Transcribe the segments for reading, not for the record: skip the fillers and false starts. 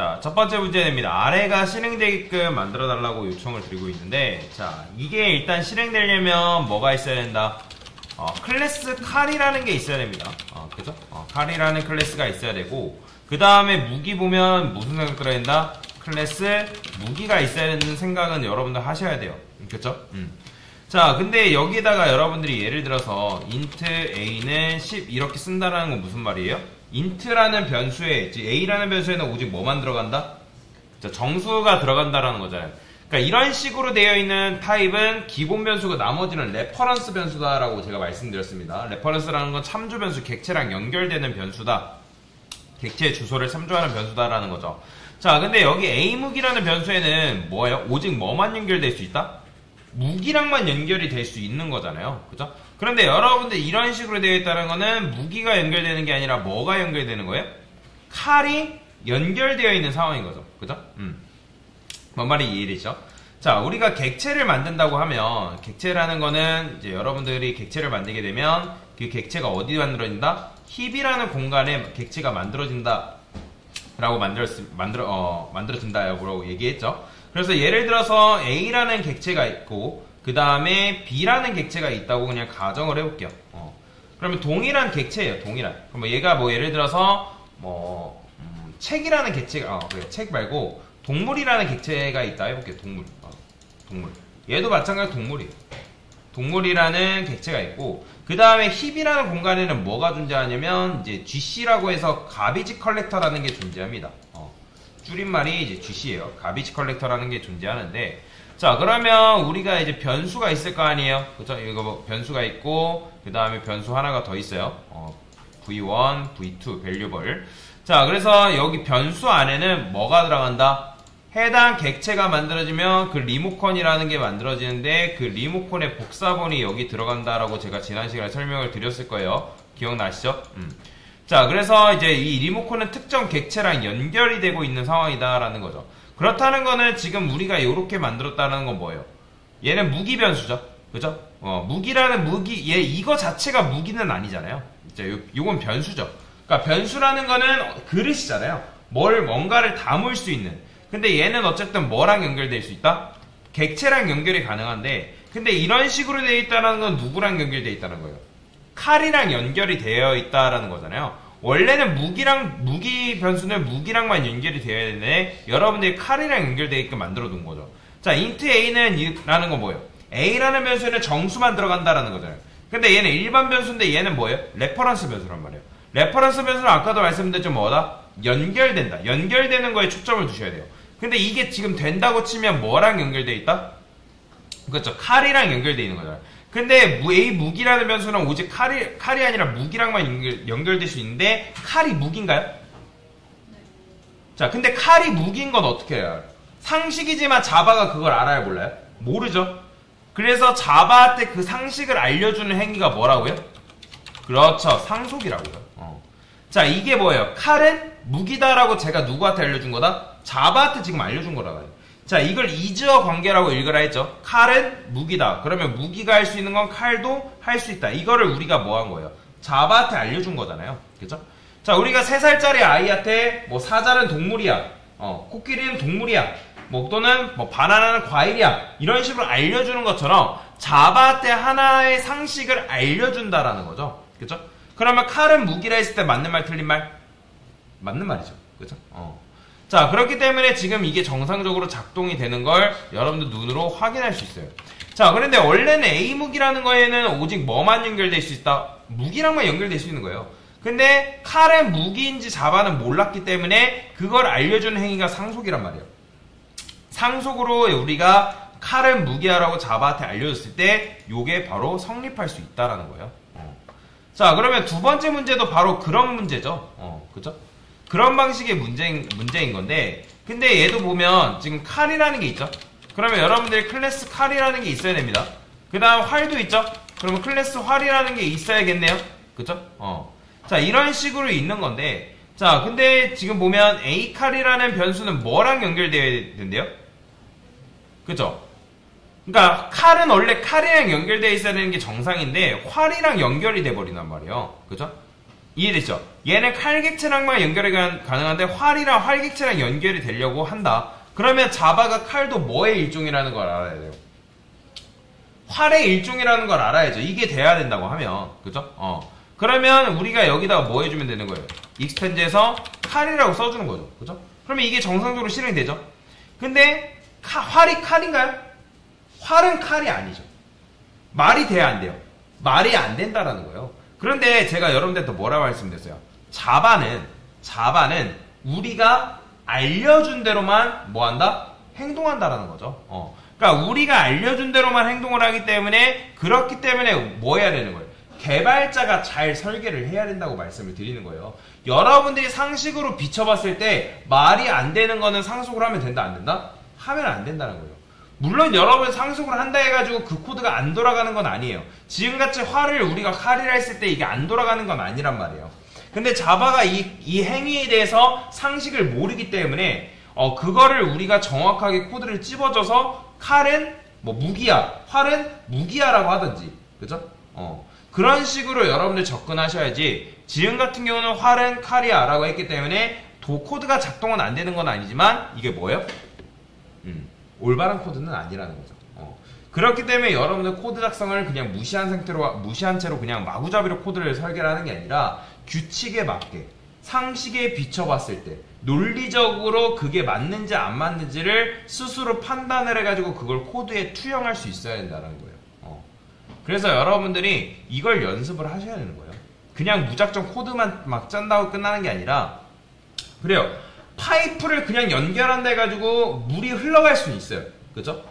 자, 첫 번째 문제입니다. 아래가 실행되게끔 만들어 달라고 요청을 드리고 있는데, 자, 이게 일단 실행되려면 뭐가 있어야 된다? 클래스 칼이라는 게 있어야 됩니다. 그죠? 칼이라는 클래스가 있어야 되고, 그 다음에 무기 보면 무슨 생각 들어야 된다? 클래스 무기가 있어야 되는 생각은 여러분들 하셔야 돼요. 그쵸? 자, 근데 여기다가 여러분들이 예를 들어서 int a는 10 이렇게 쓴다는 건 무슨 말이에요? int라는 변수에, a라는 변수에는 오직 뭐만 들어간다? 정수가 들어간다라는 거잖아요. 그러니까 이런 식으로 되어 있는 타입은 기본 변수고 나머지는 레퍼런스 변수다라고 제가 말씀드렸습니다. 레퍼런스라는 건 참조 변수, 객체랑 연결되는 변수다. 객체의 주소를 참조하는 변수다라는 거죠. 자, 근데 여기 a무기라는 변수에는 뭐예요? 오직 뭐만 연결될 수 있다? 무기랑만 연결이 될 수 있는 거잖아요. 그죠? 그런데 여러분들 이런 식으로 되어 있다는 거는 무기가 연결되는 게 아니라 뭐가 연결되는 거예요? 칼이 연결되어 있는 상황인 거죠. 그죠? 뭔 말이 이해되죠? 자, 우리가 객체를 만든다고 하면, 객체라는 거는 이제 여러분들이 객체를 만들게 되면 그 객체가 어디 만들어진다? 힙이라는 공간에 객체가 만들어진다. 라고 만들어진다라고 얘기했죠. 그래서 예를 들어서 A라는 객체가 있고, 그 다음에 B라는 객체가 있다고 그냥 가정을 해볼게요. 그러면 동일한 객체예요, 동일한. 그럼 얘가 뭐 예를 들어서, 책이라는 객체가, 그래, 책 말고, 동물이라는 객체가 있다 해볼게요, 동물. 동물. 얘도 마찬가지로 동물이에요. 동물이라는 객체가 있고, 그 다음에 힙이라는 공간에는 뭐가 존재하냐면, 이제 GC라고 해서 가비지 컬렉터라는 게 존재합니다. 줄임말이 이제 GC예요. 가비지 컬렉터라는 게 존재하는데, 자, 그러면 우리가 이제 변수가 있을 거 아니에요? 그쵸? 이거 뭐 변수가 있고, 그 다음에 변수 하나가 더 있어요. V1, V2, 밸류벌. 자, 그래서 여기 변수 안에는 뭐가 들어간다? 해당 객체가 만들어지면 그 리모컨이라는 게 만들어지는데, 그 리모컨의 복사본이 여기 들어간다라고 제가 지난 시간에 설명을 드렸을 거예요. 기억나시죠? 자, 그래서 이제 이 리모컨은 특정 객체랑 연결이 되고 있는 상황이다라는 거죠. 그렇다는 거는 지금 우리가 이렇게 만들었다는 건 뭐예요? 얘는 무기 변수죠. 그죠? 무기라는 무기, 얘 이거 자체가 무기는 아니잖아요. 요건 변수죠. 그러니까 변수라는 거는 그릇이잖아요. 뭔가를 담을 수 있는. 근데 얘는 어쨌든 뭐랑 연결될 수 있다? 객체랑 연결이 가능한데, 근데 이런 식으로 되어 있다는 건 누구랑 연결되어 있다는 거예요? 칼이랑 연결이 되어 있다라는 거잖아요. 원래는 무기 변수는 무기랑만 연결이 되어야 되는데, 여러분들이 칼이랑 연결되게끔 만들어 놓은 거죠. 자, int a는 라는 건 뭐예요? a라는 변수에는 정수만 들어간다라는 거잖아요. 근데 얘는 일반 변수인데 얘는 뭐예요? 레퍼런스 변수란 말이에요. 레퍼런스 변수는 아까도 말씀드렸지만 뭐다? 연결된다. 연결되는 거에 초점을 두셔야 돼요. 근데 이게 지금 된다고 치면 뭐랑 연결되어 있다? 그렇죠. 칼이랑 연결되어 있는 거잖아요. 근데 A 무기라는 변수는 오직 칼이 아니라 무기랑만 연결될 수 있는데, 칼이 무기인가요? 자, 근데 칼이 무기인 건 어떻게 해요? 상식이지만 자바가 그걸 알아요, 몰라요? 모르죠. 그래서 자바한테 그 상식을 알려주는 행위가 뭐라고요? 그렇죠. 상속이라고요. 자, 이게 뭐예요? 칼은 무기다라고 제가 누구한테 알려준 거다? 자바한테 지금 알려준 거라고요. 자, 이걸 이즈어 관계라고 읽으라 했죠. 칼은 무기다. 그러면 무기가 할 수 있는 건 칼도 할 수 있다. 이거를 우리가 뭐 한 거예요? 자바한테 알려준 거잖아요. 그죠? 자, 우리가 3살짜리 아이한테 뭐 사자는 동물이야. 코끼리는 동물이야. 또는 바나나는 과일이야. 이런 식으로 알려주는 것처럼 자바한테 하나의 상식을 알려준다라는 거죠. 그죠? 그러면 칼은 무기라 했을 때 맞는 말 틀린 말? 맞는 말이죠. 그죠? 자, 그렇기 때문에 지금 이게 정상적으로 작동이 되는 걸 여러분들 눈으로 확인할 수 있어요. 자, 그런데 원래는 A무기라는 거에는 오직 뭐만 연결될 수 있다? 무기랑만 연결될 수 있는 거예요. 근데 칼은 무기인지 자바는 몰랐기 때문에 그걸 알려주는 행위가 상속이란 말이에요. 상속으로 우리가 칼은 무기야라고 자바한테 알려줬을 때 요게 바로 성립할 수 있다라는 거예요. 자, 그러면 두 번째 문제도 바로 그런 문제죠. 그죠? 그런 방식의 문제인 건데, 근데 얘도 보면 지금 칼이라는 게 있죠? 그러면 여러분들이 클래스 칼이라는 게 있어야 됩니다. 그 다음 활도 있죠? 그러면 클래스 활이라는 게 있어야겠네요? 그쵸? 자, 이런 식으로 있는 건데, 자, 근데 지금 보면 A 칼이라는 변수는 뭐랑 연결되어야 된대요? 그쵸? 그러니까 칼은 원래 칼이랑 연결되어 있어야 되는 게 정상인데 활이랑 연결이 돼버린단 말이에요. 그죠? 이해됐죠? 얘는 칼객체랑만 연결이 가능한데 활이랑 활객체랑 연결이 되려고 한다. 그러면 자바가 칼도 뭐의 일종이라는 걸 알아야 돼요. 활의 일종이라는 걸 알아야죠. 이게 돼야 된다고 하면. 그죠? 그러면 우리가 여기다가 뭐 해주면 되는 거예요? 익스텐즈에서 칼이라고 써주는 거죠. 그죠? 그러면 이게 정상적으로 실행이 되죠. 근데 활이 칼인가요? 활은 칼이 아니죠. 말이 돼야 안 돼요. 말이 안 된다라는 거예요. 그런데 제가 여러분들한테 뭐라고 말씀드렸어요? 자바는 우리가 알려준 대로만 뭐 한다? 행동한다라는 거죠. 그러니까 우리가 알려준 대로만 행동을 하기 때문에 그렇기 때문에 뭐 해야 되는 거예요? 개발자가 잘 설계를 해야 된다고 말씀을 드리는 거예요. 여러분들이 상식으로 비춰봤을 때 말이 안 되는 거는 상속을 하면 된다 안 된다? 하면 안 된다는 거예요. 물론 여러분 상속을 한다 해가지고 그 코드가 안 돌아가는 건 아니에요. 지금같이 활을 우리가 칼이라 했을 때 이게 안 돌아가는 건 아니란 말이에요. 근데 자바가 이 행위에 대해서 상식을 모르기 때문에 그거를 우리가 정확하게 코드를 찝어줘서 칼은 뭐 무기야, 활은 무기야라고 하든지, 그죠? 그런 식으로 여러분들 접근하셔야지. 지금 같은 경우는 활은 칼이야 라고 했기 때문에 코드가 작동은 안 되는 건 아니지만 이게 뭐예요? 올바른 코드는 아니라는 거죠. 그렇기 때문에 여러분들 코드 작성을 그냥 무시한 채로 그냥 마구잡이로 코드를 설계를 하는 게 아니라 규칙에 맞게 상식에 비춰봤을 때 논리적으로 그게 맞는지 안 맞는지를 스스로 판단을 해가지고 그걸 코드에 투영할 수 있어야 된다는 거예요. 그래서 여러분들이 이걸 연습을 하셔야 되는 거예요. 그냥 무작정 코드만 막 짠다고 끝나는 게 아니라, 그래요. 파이프를 그냥 연결한다 해가지고 물이 흘러갈 수는 있어요. 그죠?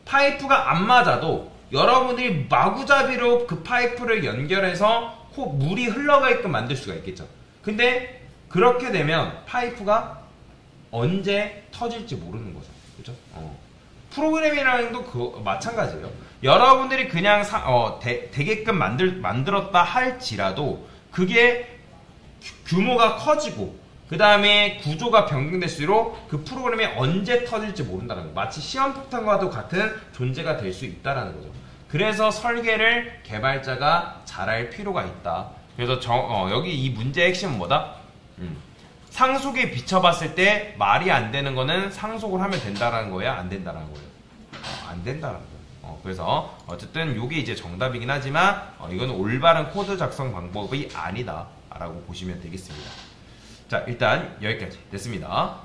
파이프가 안 맞아도 여러분들이 마구잡이로 그 파이프를 연결해서 물이 흘러가게끔 만들 수가 있겠죠. 근데 그렇게 되면 파이프가 언제 터질지 모르는 거죠. 그죠? 프로그래밍이라는 것도 그거 마찬가지예요. 여러분들이 그냥 되게끔 만들었다 할지라도 그게 규모가 커지고 그 다음에 구조가 변경될수록 그 프로그램이 언제 터질지 모른다는 거. 마치 시험폭탄과도 같은 존재가 될 수 있다는 거죠. 그래서 설계를 개발자가 잘할 필요가 있다. 그래서 여기 이 문제의 핵심은 뭐다? 상속에 비춰봤을 때 말이 안 되는 거는 상속을 하면 된다라는 거예요? 안 된다라는 거예요? 안 된다라는 거예요. 그래서 어쨌든 이게 이제 정답이긴 하지만 이거는 올바른 코드 작성 방법이 아니다 라고 보시면 되겠습니다. 자, 일단 여기까지 됐습니다.